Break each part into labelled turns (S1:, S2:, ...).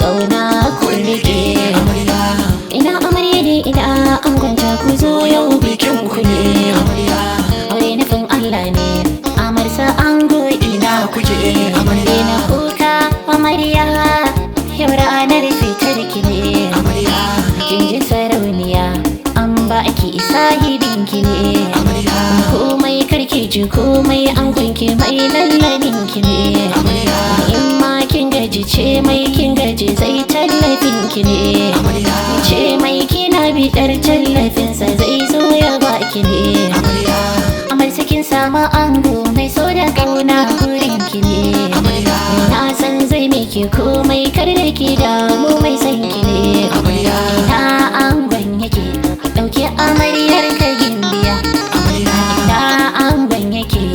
S1: kauna ku rike. Ina amarya ne ina angonta ku zo yau bikin ku ne. Aure nufin Allah ne amarsa ango ina kuke. Ina kuka amarya yau ranar fitar ki ne. Kin ji sarauniya an ba ki sahibin ki ne. Komai karki ji komai angon ki mai lallabin ki ne. In ma kin gaji ce mai kin gaji zai tallafin ki ne. Ce mai kina bidar tallafinsa zai zo ya baki ne. Amarsa kin samu ango mai so da kauna gurin ki ne. Na san zai miki komai kar da ki damu mai san ki ne. Ina angon yake dauke amaryar ka gimbiya. Ina angon yake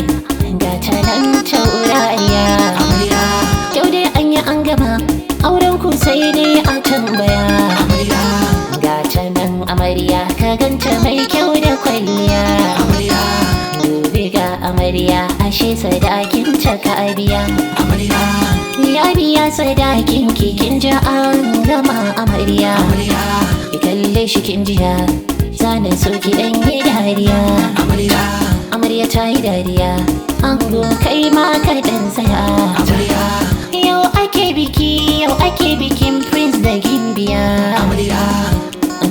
S1: ga ta nan taurariya. Yau dai an yi an gama auren ku sai dai a tambaya. Ga ta nan amarya ka ganta mai kyau da kwalliya. Gobe ga amarya ashe sadakin ta ka biya. Ya biya sadakin ki kin ji an gama amarya. Ki kalle shi kin jiya zana so ki dan yi dariya. Amarya ta yi dariya ango kai ma ka dan saya. Yau ake biki yau ake bikin prince da gimbiya.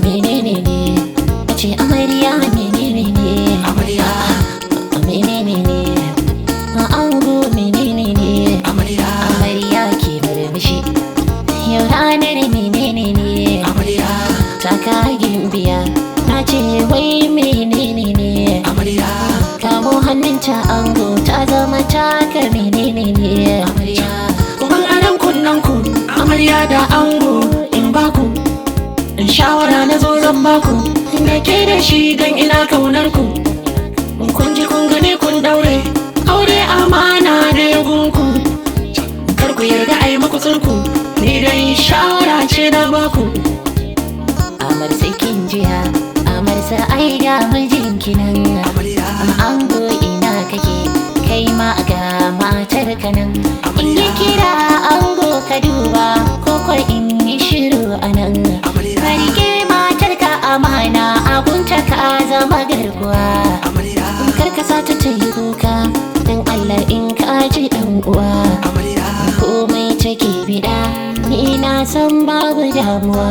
S1: Menene ne ce amarya menene ne. Menene ne ango menene ne. Amarya ke murmushi yau ranar menene ne. Taka gimbiya na ce wai menene ne. Kamo hannunta ango ta zama taka menene ne.
S2: Kuma aran kunnen ku amarya da ango in baku in shawara na zo zan baku da ke da shi dan ina kaunar ku. Kun ji kun gane kun daure aure amana da yagunku. Kar ku yarda ai maku tsirku ni dai shawara ce na baku.
S1: Amarsa kin jiya amarsa ai ga mijinki nan. Ango ina kake kai ma ga matar ka nan. In yi kira ango ka duba ko in yi shiru anan. Ka rike matar ka amana abunta ka zama garkuwa. Kar ka sa ta yi kuka dan Allah in ka ji dan uwa. Komai take bida ni na san babu damuwa.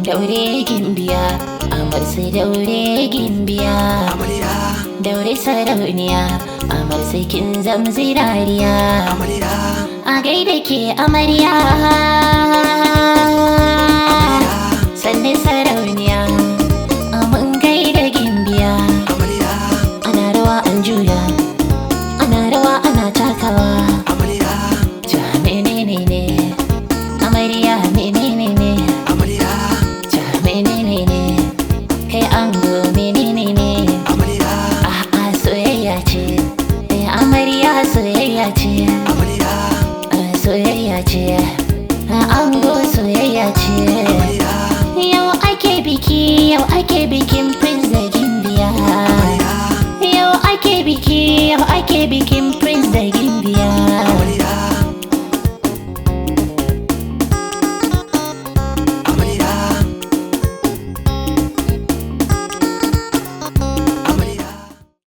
S1: Daure gimbiya amarsa daure gimbiya. Daure sarauniya amarsa kin zam zinariya. A gaida ke amarya sannan sarauniya mun gaida gimbiya. Ana rawa an juya ana rawa ana takawa. Ja menene ne amarya menene ne. Ja menene ne kai ango menene ne. A'a soyayya ce amarya soyayya ce. Soyayya ce ango soyayya ce. Yau ake biki yau ake bikin prince da gimbiya. Yau ake biki yau ake bikin